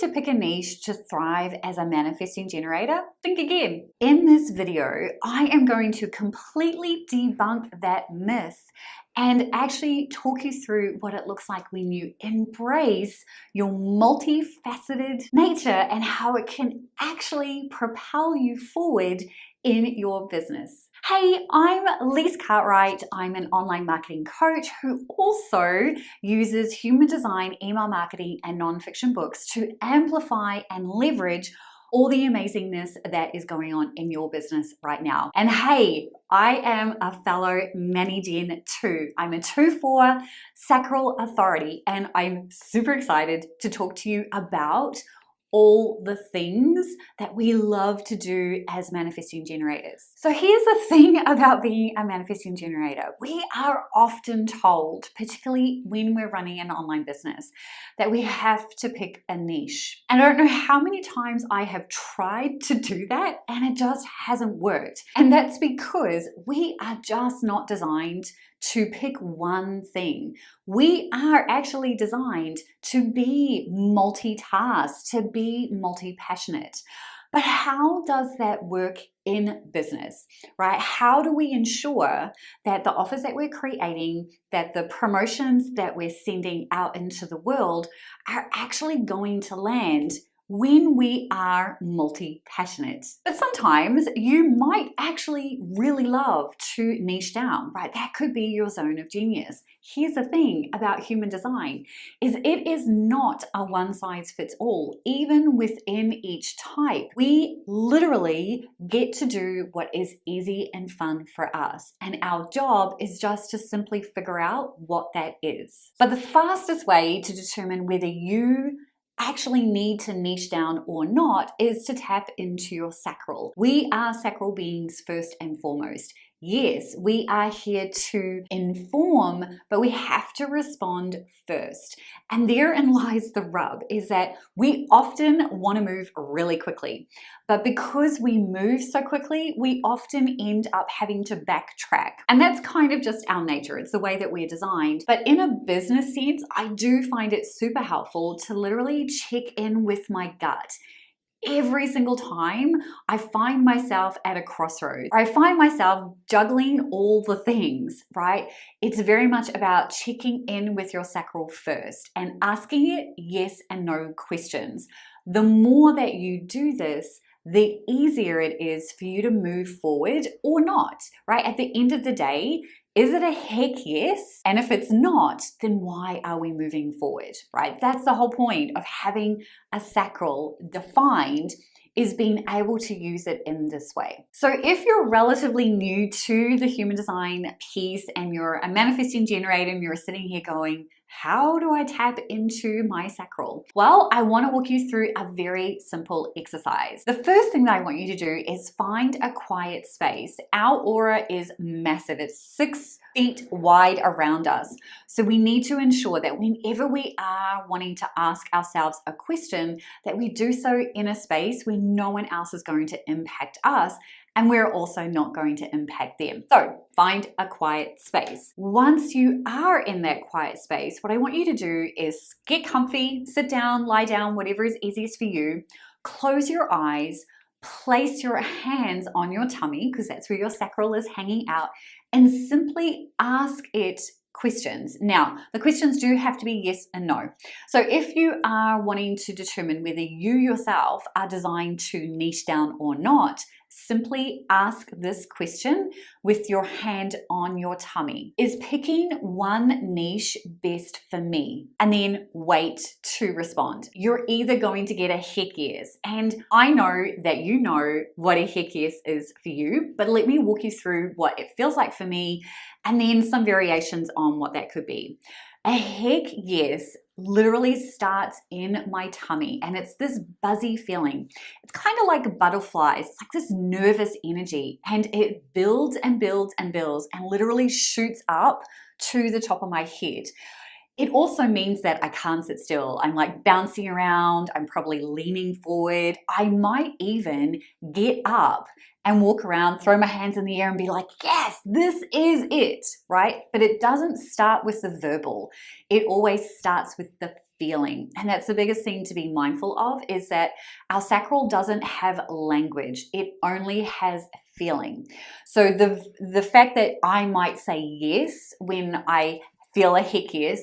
to pick a niche to thrive as a manifesting generator? Think again. In this video, I am going to completely debunk that myth and actually talk you through what it looks like when you embrace your multifaceted nature and how it can actually propel you forward in your business. Hey, I'm Lise Cartwright. I'm an online marketing coach who also uses human design, email marketing, and nonfiction books to amplify and leverage all the amazingness that is going on in your business right now. And hey, I am a fellow Mani-Gen too. I'm a 2/4 sacral authority, and I'm super excited to talk to you about all the things that we love to do as manifesting generators. So here's the thing about being a manifesting generator. We are often told, particularly when we're running an online business, that we have to pick a niche. And I don't know how many times I have tried to do that and it just hasn't worked. And that's because we are just not designed to pick one thing. We are actually designed to be multitasked, to be multi-passionate. But how does that work in business, right? How do we ensure that the offers that we're creating, that the promotions that we're sending out into the world are actually going to land when we are multi-passionate? But sometimes you might actually really love to niche down, right? That could be your zone of genius. Here's the thing about human design is it is not a one size fits all. Even within each type, we literally get to do what is easy and fun for us. And our job is just to simply figure out what that is. But the fastest way to determine whether you actually need to niche down or not is to tap into your sacral. We are sacral beings first and foremost. Yes, we are here to inform, but we have to respond first. And therein lies the rub, is that we often want to move really quickly. But because we move so quickly, we often end up having to backtrack. And that's kind of just our nature. It's the way that we're designed. But in a business sense, I do find it super helpful to literally check in with my gut. Every single time I find myself at a crossroads, or I find myself juggling all the things, right? It's very much about checking in with your sacral first and asking it yes and no questions. The more that you do this, the easier it is for you to move forward or not, right? At the end of the day, is it a heck yes? And if it's not, then why are we moving forward, right? That's the whole point of having a sacral defined, is being able to use it in this way. So if you're relatively new to the human design piece and you're a manifesting generator and you're sitting here going, how do I tap into my sacral? Well, I want to walk you through a very simple exercise. The first thing that I want you to do is find a quiet space. Our aura is massive. It's 6 feet wide around us. So we need to ensure that whenever we are wanting to ask ourselves a question, that we do so in a space where no one else is going to impact us, and we're also not going to impact them. So find a quiet space. Once you are in that quiet space, what I want you to do is get comfy, sit down, lie down, whatever is easiest for you. Close your eyes, place your hands on your tummy, because that's where your sacral is hanging out, and simply ask it questions. Now, the questions do have to be yes and no. So if you are wanting to determine whether you yourself are designed to niche down or not, simply ask this question with your hand on your tummy. Is picking one niche best for me? And then wait to respond. You're either going to get a heck yes, and I know that you know what a heck yes is for you, but let me walk you through what it feels like for me and then some variations on what that could be. A heck yes literally starts in my tummy, and it's this buzzy feeling. It's kind of like butterflies. It's like this nervous energy, and it builds and builds and builds and literally shoots up to the top of my head. It also means that I can't sit still. I'm like bouncing around. I'm probably leaning forward. I might even get up and walk around, throw my hands in the air and be like, yes, this is it, right? But it doesn't start with the verbal. It always starts with the feeling. And that's the biggest thing to be mindful of, is that our sacral doesn't have language. It only has feeling. So the fact that I might say yes when I feel a heck yes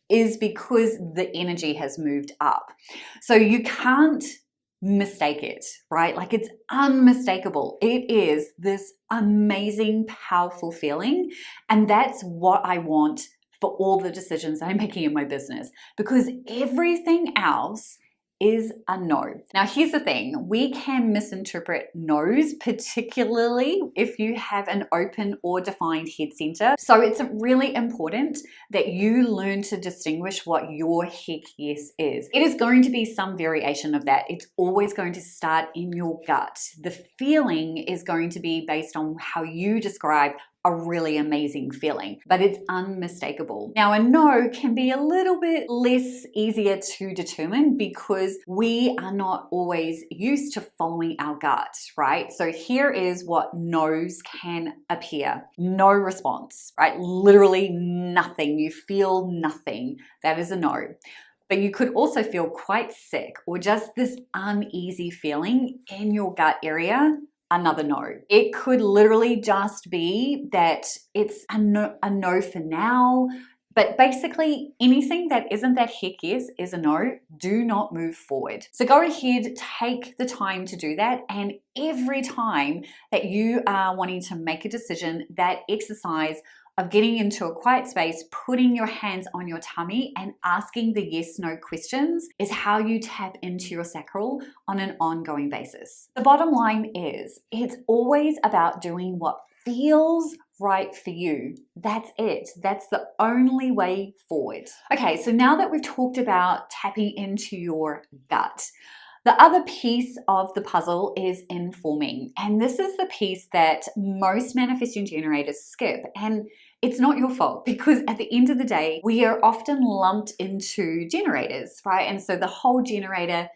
is because the energy has moved up. So you can't mistake it, right? Like, it's unmistakable. It is this amazing, powerful feeling. And that's what I want for all the decisions I'm making in my business, because everything else is a no. Now, here's the thing. We can misinterpret no's, particularly if you have an open or defined head center. So it's really important that you learn to distinguish what your heck yes is. It is going to be some variation of that. It's always going to start in your gut. The feeling is going to be based on how you describe a really amazing feeling, but it's unmistakable. Now, a no can be a little bit less easier to determine because we are not always used to following our gut, right? So here is what no's can appear. No response, right? Literally nothing. You feel nothing. That is a no. But you could also feel quite sick, or just this uneasy feeling in your gut area. Another no. It could literally just be that it's a no for now. But basically, anything that isn't that heck yes is a no. Do not move forward. So go ahead, take the time to do that. And every time that you are wanting to make a decision, that exercise of getting into a quiet space, putting your hands on your tummy and asking the yes/no questions is how you tap into your sacral on an ongoing basis. The bottom line is, it's always about doing what feels right for you. That's it. That's the only way forward. Okay, so now that we've talked about tapping into your gut, the other piece of the puzzle is informing. And this is the piece that most manifesting generators skip. And it's not your fault, because at the end of the day, we are often lumped into generators, right? And so the whole generator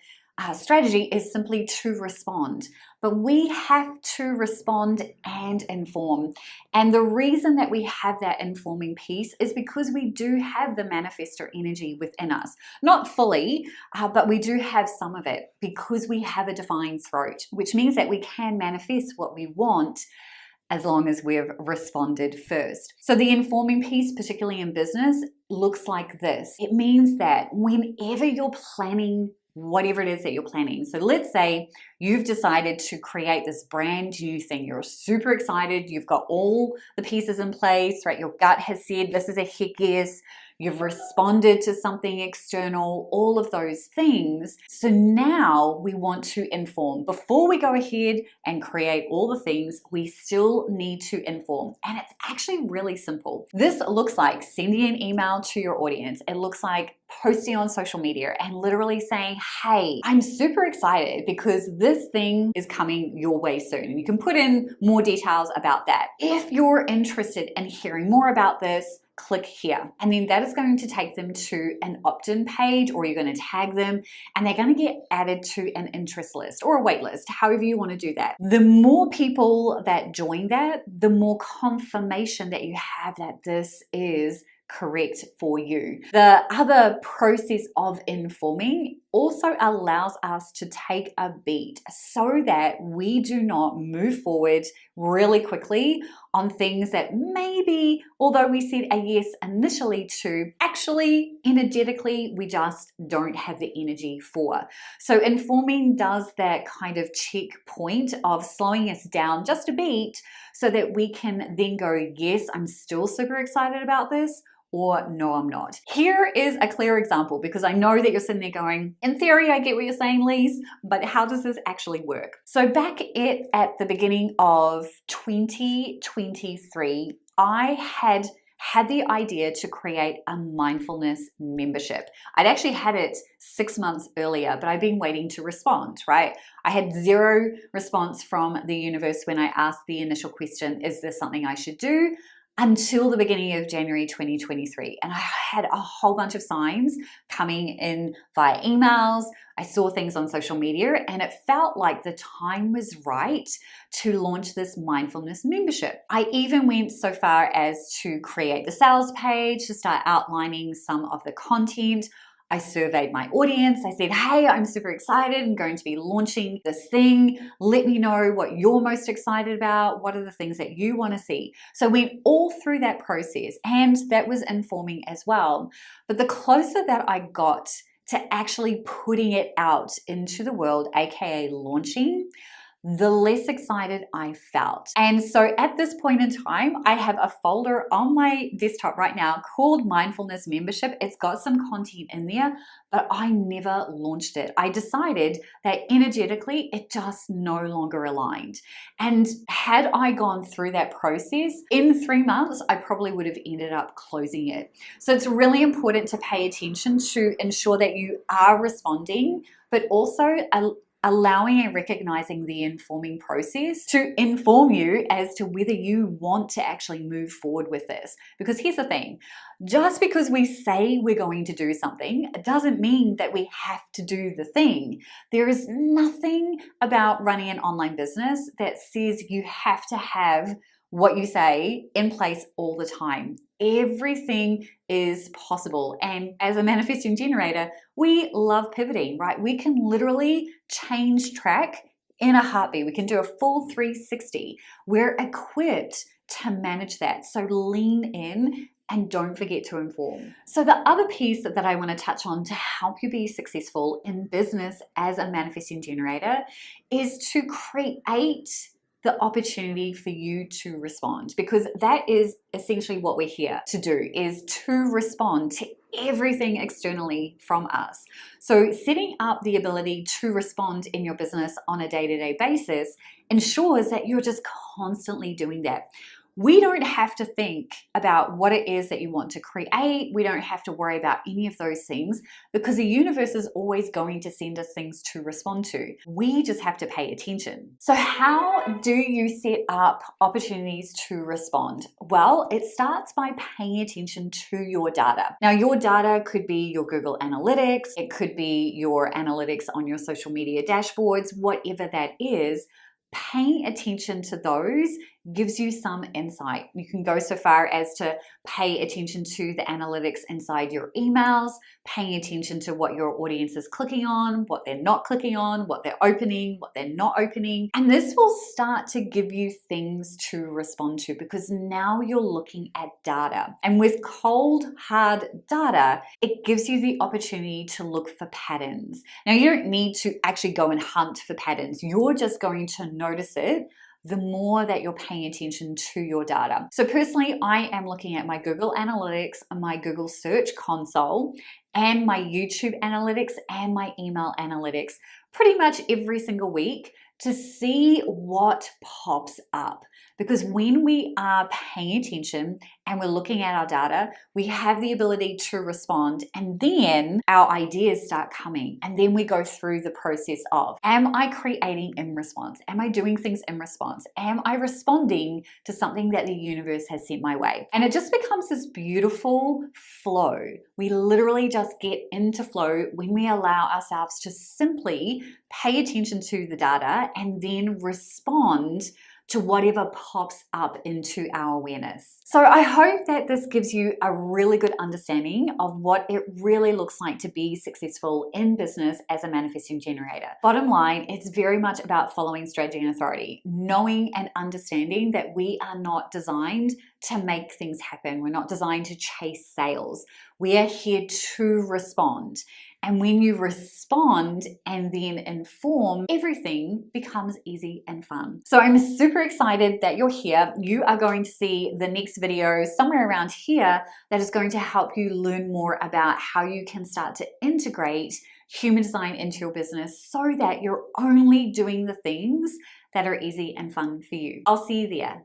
strategy is simply to respond. But we have to respond and inform. And the reason that we have that informing piece is because we do have the manifestor energy within us. Not fully, but we do have some of it because we have a defined throat, which means that we can manifest what we want as long as we've responded first. So the informing piece, particularly in business, looks like this. It means that whenever you're planning whatever it is that you're planning. So let's say you've decided to create this brand new thing. You're super excited. You've got all the pieces in place, right? Your gut has said, this is a heck yes. You've responded to something external, all of those things. So now we want to inform. Before we go ahead and create all the things, we still need to inform. And it's actually really simple. This looks like sending an email to your audience. It looks like posting on social media and literally saying, hey, I'm super excited because this thing is coming your way soon. And you can put in more details about that. If you're interested in hearing more about this, click here. And then that is going to take them to an opt-in page, or you're going to tag them and they're going to get added to an interest list or a wait list, however you want to do that. The more people that join that, the more confirmation that you have that this is correct for you. The other process of informing also allows us to take a beat so that we do not move forward really quickly on things that maybe, although we said a yes initially to, actually energetically we just don't have the energy for. So informing does that kind of checkpoint of slowing us down just a beat so that we can then go, yes, I'm still super excited about this, or no, I'm not. Here is a clear example, because I know that you're sitting there going, in theory, I get what you're saying, Lise, but how does this actually work? So back at the beginning of 2023, I had the idea to create a mindfulness membership. I'd actually had it 6 months earlier, but I've been waiting to respond, right? I had zero response from the universe when I asked the initial question, is this something I should do? Until the beginning of January 2023. And I had a whole bunch of signs coming in via emails. I saw things on social media, and it felt like the time was right to launch this mindfulness membership. I even went so far as to create the sales page, to start outlining some of the content. I surveyed my audience. I said, hey, I'm super excited. I'm going to be launching this thing. Let me know what you're most excited about. What are the things that you want to see? So I went all through that process, and that was informing as well. But the closer that I got to actually putting it out into the world, aka launching, the less excited I felt. And so at this point in time, I have a folder on my desktop right now called Mindfulness Membership. It's got some content in there, but I never launched it. I decided that energetically, it just no longer aligned. And had I gone through that process, in 3 months, I probably would have ended up closing it. So it's really important to pay attention to ensure that you are responding, but also allowing and recognizing the informing process to inform you as to whether you want to actually move forward with this. Because here's the thing, just because we say we're going to do something, it doesn't mean that we have to do the thing. There is nothing about running an online business that says you have to have what you say in place all the time. Everything is possible. And as a manifesting generator, we love pivoting, right? We can literally change track in a heartbeat. We can do a full 360. We're equipped to manage that. So lean in and don't forget to inform. So the other piece that I want to touch on to help you be successful in business as a manifesting generator is to create the opportunity for you to respond, because that is essentially what we're here to do, is to respond to everything externally from us. So setting up the ability to respond in your business on a day-to-day basis ensures that you're just constantly doing that. We don't have to think about what it is that you want to create. We don't have to worry about any of those things because the universe is always going to send us things to respond to. We just have to pay attention. So how do you set up opportunities to respond? Well, it starts by paying attention to your data. Now, your data could be your Google Analytics. It could be your analytics on your social media dashboards, whatever that is. Paying attention to those gives you some insight. You can go so far as to pay attention to the analytics inside your emails, paying attention to what your audience is clicking on, what they're not clicking on, what they're opening, what they're not opening. And this will start to give you things to respond to because now you're looking at data. And with cold, hard data, it gives you the opportunity to look for patterns. Now, you don't need to actually go and hunt for patterns. You're just going to notice it the more that you're paying attention to your data. So personally, I am looking at my Google Analytics, my Google Search Console, and my YouTube Analytics and my email analytics pretty much every single week to see what pops up. Because when we are paying attention and we're looking at our data, we have the ability to respond, and then our ideas start coming. And then we go through the process of, am I creating in response? Am I doing things in response? Am I responding to something that the universe has sent my way? And it just becomes this beautiful flow. We literally just get into flow when we allow ourselves to simply pay attention to the data and then respond to whatever pops up into our awareness. So I hope that this gives you a really good understanding of what it really looks like to be successful in business as a manifesting generator. Bottom line, it's very much about following strategy and authority, knowing and understanding that we are not designed to make things happen. We're not designed to chase sales. We are here to respond. And when you respond and then inform, everything becomes easy and fun. So I'm super excited that you're here. You are going to see the next video somewhere around here that is going to help you learn more about how you can start to integrate human design into your business so that you're only doing the things that are easy and fun for you. I'll see you there.